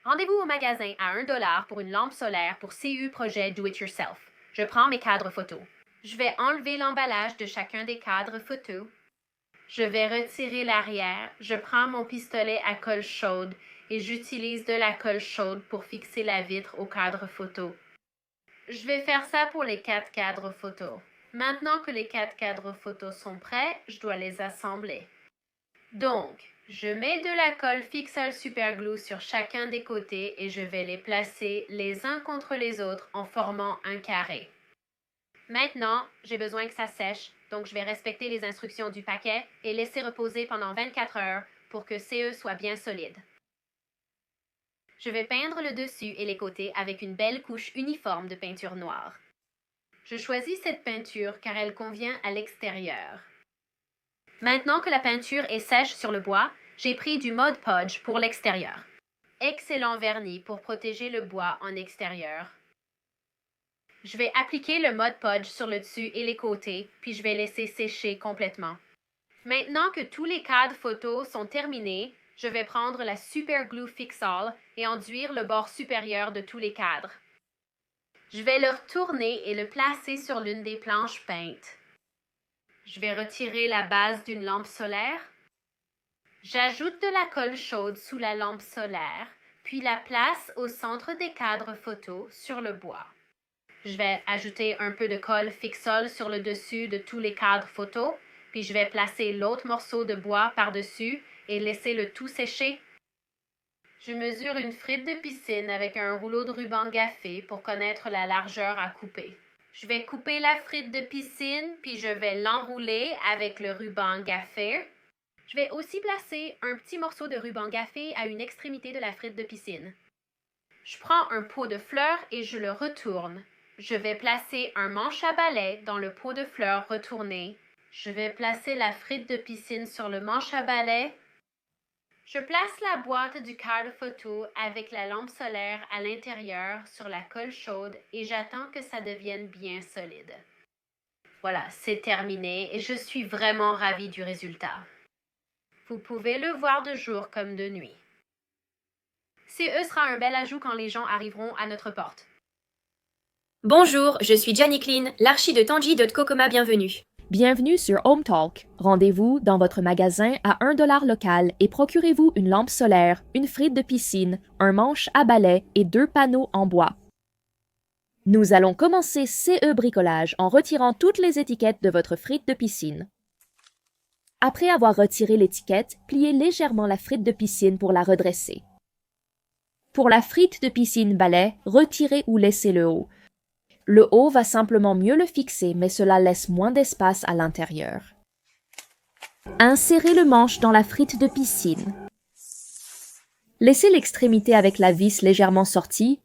Rendez-vous au magasin à 1 $ pour une lampe solaire pour CU Projet Do It Yourself. Je prends mes cadres photos. Je vais enlever l'emballage de chacun des cadres photos. Je vais retirer l'arrière. Je prends mon pistolet à colle chaude et j'utilise de la colle chaude pour fixer la vitre au cadre photo. Je vais faire ça pour les 4 cadres photos. Maintenant que les 4 cadres photos sont prêts, je dois les assembler. Donc, je mets de la colle Fixal Superglue sur chacun des côtés et je vais les placer les uns contre les autres en formant un carré. Maintenant, j'ai besoin que ça sèche, donc je vais respecter les instructions du paquet et laisser reposer pendant 24 heures pour que CE soit bien solide. Je vais peindre le dessus et les côtés avec une belle couche uniforme de peinture noire. Je choisis cette peinture car elle convient à l'extérieur. Maintenant que la peinture est sèche sur le bois, j'ai pris du Mod Podge pour l'extérieur. Excellent vernis pour protéger le bois en extérieur. Je vais appliquer le Mod Podge sur le dessus et les côtés, puis je vais laisser sécher complètement. Maintenant que tous les cadres photos sont terminés, je vais prendre la Super Glue Fixall et enduire le bord supérieur de tous les cadres. Je vais le retourner et le placer sur l'une des planches peintes. Je vais retirer la base d'une lampe solaire. J'ajoute de la colle chaude sous la lampe solaire, puis la place au centre des cadres photos sur le bois. Je vais ajouter un peu de colle Fixall sur le dessus de tous les cadres photos, puis je vais placer l'autre morceau de bois par-dessus et laisser le tout sécher. Je mesure une frite de piscine avec un rouleau de ruban gaffé pour connaître la largeur à couper. Je vais couper la frite de piscine, puis je vais l'enrouler avec le ruban gaffé. Je vais aussi placer un petit morceau de ruban gaffé à une extrémité de la frite de piscine. Je prends un pot de fleurs et je le retourne. Je vais placer un manche à balai dans le pot de fleurs retourné. Je vais placer la frite de piscine sur le manche à balai. Je place la boîte du cadre photo avec la lampe solaire à l'intérieur sur la colle chaude et j'attends que ça devienne bien solide. Voilà, c'est terminé et je suis vraiment ravie du résultat. Vous pouvez le voir de jour comme de nuit. CE sera un bel ajout quand les gens arriveront à notre porte. Bonjour, je suis Gianni Clean, l'archi de Tanji de Kokoma Bienvenue. Bienvenue sur Home Talk. Rendez-vous dans votre magasin à 1 $ local et procurez-vous une lampe solaire, une frite de piscine, un manche à balai et 2 panneaux en bois. Nous allons commencer CE bricolage en retirant toutes les étiquettes de votre frite de piscine. Après avoir retiré l'étiquette, pliez légèrement la frite de piscine pour la redresser. Pour la frite de piscine balai, retirez ou laissez le haut. Le haut va simplement mieux le fixer, mais cela laisse moins d'espace à l'intérieur. Insérez le manche dans la frite de piscine. Laissez l'extrémité avec la vis légèrement sortie.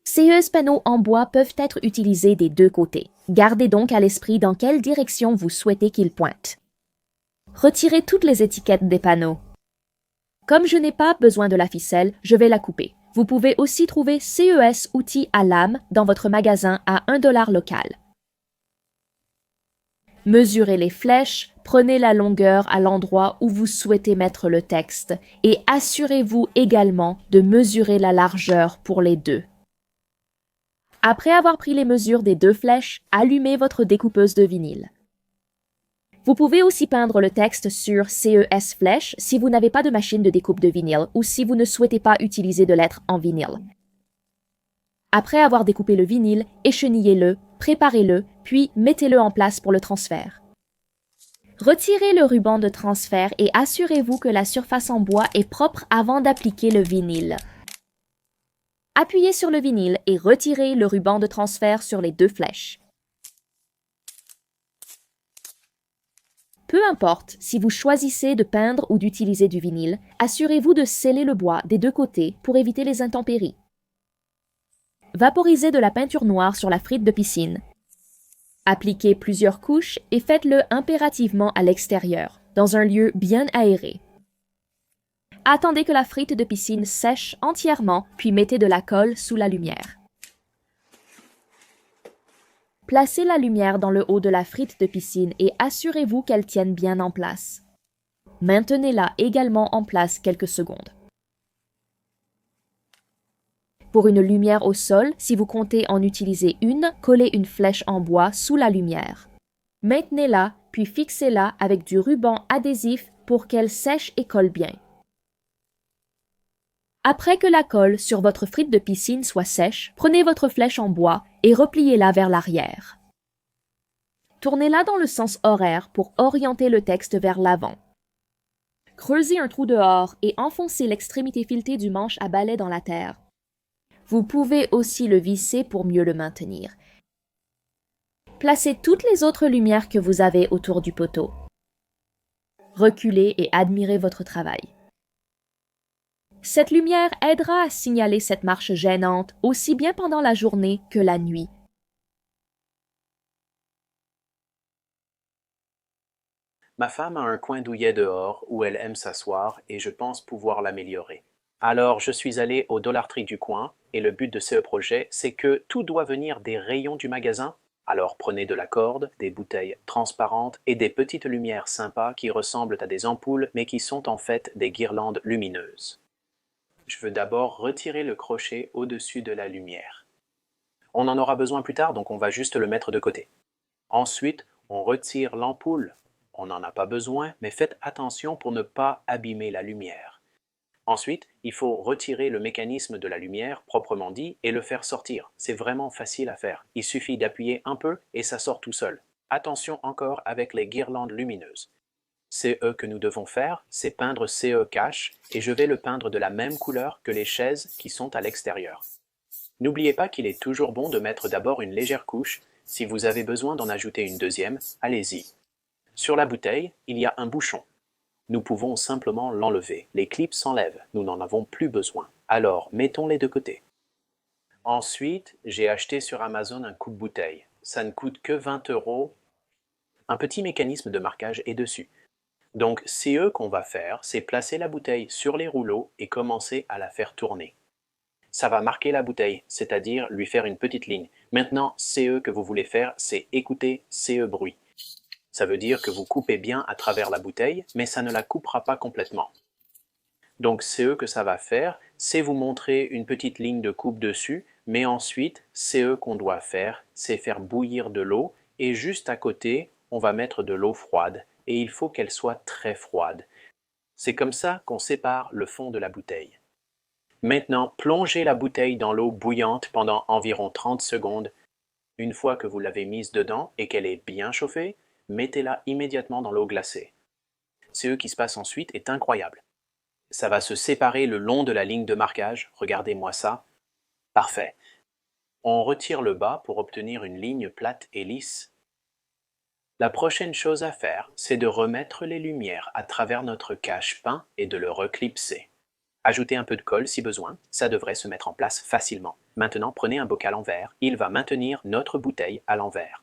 Ces panneaux en bois peuvent être utilisés des deux côtés. Gardez donc à l'esprit dans quelle direction vous souhaitez qu'ils pointent. Retirez toutes les étiquettes des panneaux. Comme je n'ai pas besoin de la ficelle, je vais la couper. Vous pouvez aussi trouver CES outils à lame dans votre magasin à 1 $ local. Mesurez les flèches, prenez la longueur à l'endroit où vous souhaitez mettre le texte et assurez-vous également de mesurer la largeur pour les deux. Après avoir pris les mesures des deux flèches, allumez votre découpeuse de vinyle. Vous pouvez aussi peindre le texte sur CES flèche si vous n'avez pas de machine de découpe de vinyle ou si vous ne souhaitez pas utiliser de lettres en vinyle. Après avoir découpé le vinyle, échenillez-le, préparez-le, puis mettez-le en place pour le transfert. Retirez le ruban de transfert et assurez-vous que la surface en bois est propre avant d'appliquer le vinyle. Appuyez sur le vinyle et retirez le ruban de transfert sur les deux flèches. Peu importe si vous choisissez de peindre ou d'utiliser du vinyle, assurez-vous de sceller le bois des deux côtés pour éviter les intempéries. Vaporisez de la peinture noire sur la frite de piscine. Appliquez plusieurs couches et faites-le impérativement à l'extérieur, dans un lieu bien aéré. Attendez que la frite de piscine sèche entièrement, puis mettez de la colle sous la lumière. Placez la lumière dans le haut de la frite de piscine et assurez-vous qu'elle tienne bien en place. Maintenez-la également en place quelques secondes. Pour une lumière au sol, si vous comptez en utiliser une, collez une flèche en bois sous la lumière. Maintenez-la, puis fixez-la avec du ruban adhésif pour qu'elle sèche et colle bien. Après que la colle sur votre frite de piscine soit sèche, prenez votre flèche en bois et repliez-la vers l'arrière. Tournez-la dans le sens horaire pour orienter le texte vers l'avant. Creusez un trou dehors et enfoncez l'extrémité filetée du manche à balai dans la terre. Vous pouvez aussi le visser pour mieux le maintenir. Placez toutes les autres lumières que vous avez autour du poteau. Reculez et admirez votre travail. Cette lumière aidera à signaler cette marche gênante aussi bien pendant la journée que la nuit. Ma femme a un coin douillet dehors où elle aime s'asseoir et je pense pouvoir l'améliorer. Alors je suis allé au Dollar Tree du coin et le but de ce projet, c'est que tout doit venir des rayons du magasin. Alors prenez de la corde, des bouteilles transparentes et des petites lumières sympas qui ressemblent à des ampoules mais qui sont en fait des guirlandes lumineuses. Je veux d'abord retirer le crochet au-dessus de la lumière. On en aura besoin plus tard, donc on va juste le mettre de côté. Ensuite, on retire l'ampoule. On n'en a pas besoin, mais faites attention pour ne pas abîmer la lumière. Ensuite, il faut retirer le mécanisme de la lumière, proprement dit, et le faire sortir. C'est vraiment facile à faire. Il suffit d'appuyer un peu et ça sort tout seul. Attention encore avec les guirlandes lumineuses. CE que nous devons faire, c'est peindre CE cache, et je vais le peindre de la même couleur que les chaises qui sont à l'extérieur. N'oubliez pas qu'il est toujours bon de mettre d'abord une légère couche. Si vous avez besoin d'en ajouter une deuxième, allez-y. Sur la bouteille, il y a un bouchon. Nous pouvons simplement l'enlever. Les clips s'enlèvent, nous n'en avons plus besoin. Alors, mettons-les de côté. Ensuite, j'ai acheté sur Amazon un coupe-bouteille. Ça ne coûte que 20 €. Un petit mécanisme de marquage est dessus. Donc, CE qu'on va faire, c'est placer la bouteille sur les rouleaux et commencer à la faire tourner. Ça va marquer la bouteille, c'est-à-dire lui faire une petite ligne. Maintenant, CE que vous voulez faire, c'est écouter CE bruit. Ça veut dire que vous coupez bien à travers la bouteille, mais ça ne la coupera pas complètement. Donc CE que ça va faire, c'est vous montrer une petite ligne de coupe dessus, mais ensuite, CE qu'on doit faire, c'est faire bouillir de l'eau, et juste à côté, on va mettre de l'eau froide, et il faut qu'elle soit très froide. C'est comme ça qu'on sépare le fond de la bouteille. Maintenant, plongez la bouteille dans l'eau bouillante pendant environ 30 secondes. Une fois que vous l'avez mise dedans et qu'elle est bien chauffée, mettez-la immédiatement dans l'eau glacée. Ce qui se passe ensuite est incroyable. Ça va se séparer le long de la ligne de marquage, regardez-moi ça. Parfait. On retire le bas pour obtenir une ligne plate et lisse. La prochaine chose à faire, c'est de remettre les lumières à travers notre cache peint et de le reclipser. Ajoutez un peu de colle si besoin, ça devrait se mettre en place facilement. Maintenant, prenez un bocal en verre, il va maintenir notre bouteille à l'envers.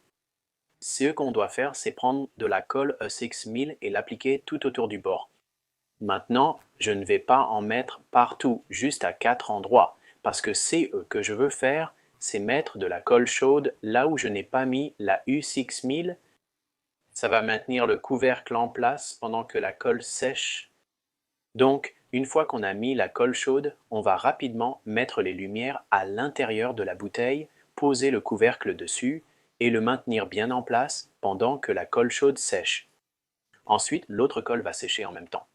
Ce qu'on doit faire, c'est prendre de la colle E6000 et l'appliquer tout autour du bord. Maintenant, je ne vais pas en mettre partout, juste à 4 endroits, parce que ce que je veux faire, c'est mettre de la colle chaude là où je n'ai pas mis la U6000. Ça va maintenir le couvercle en place pendant que la colle sèche. Donc, une fois qu'on a mis la colle chaude, on va rapidement mettre les lumières à l'intérieur de la bouteille, poser le couvercle dessus et le maintenir bien en place pendant que la colle chaude sèche. Ensuite, l'autre colle va sécher en même temps.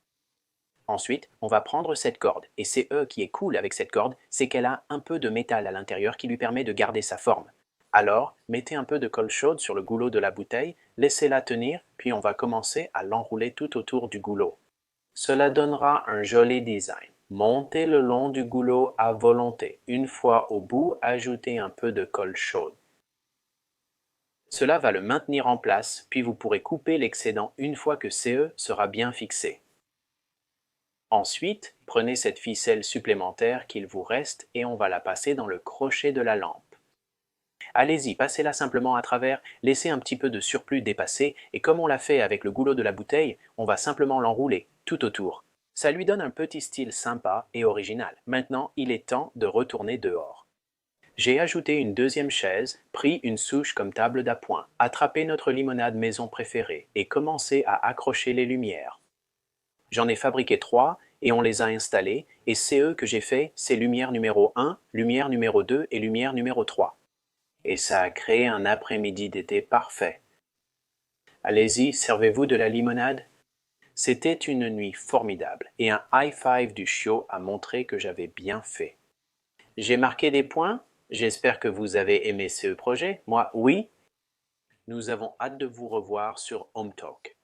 Ensuite, on va prendre cette corde, et c'est qui est cool avec cette corde, c'est qu'elle a un peu de métal à l'intérieur qui lui permet de garder sa forme. Alors, mettez un peu de colle chaude sur le goulot de la bouteille, laissez-la tenir, puis on va commencer à l'enrouler tout autour du goulot. Cela donnera un joli design. Montez le long du goulot à volonté. Une fois au bout, ajoutez un peu de colle chaude. Cela va le maintenir en place, puis vous pourrez couper l'excédent une fois que CE sera bien fixé. Ensuite, prenez cette ficelle supplémentaire qu'il vous reste et on va la passer dans le crochet de la lampe. Allez-y, passez-la simplement à travers, laissez un petit peu de surplus dépasser et comme on l'a fait avec le goulot de la bouteille, on va simplement l'enrouler tout autour. Ça lui donne un petit style sympa et original. Maintenant, il est temps de retourner dehors. J'ai ajouté une deuxième chaise, pris une souche comme table d'appoint, attrapé notre limonade maison préférée et commencé à accrocher les lumières. J'en ai fabriqué 3 et on les a installés, et CE que j'ai fait, c'est lumière numéro 1, lumière numéro 2 et lumière numéro 3. Et ça a créé un après-midi d'été parfait. Allez-y, servez-vous de la limonade. C'était une nuit formidable, et un high-five du chiot a montré que j'avais bien fait. J'ai marqué des points. J'espère que vous avez aimé ce projet. Moi, oui. Nous avons hâte de vous revoir sur HomeTalk.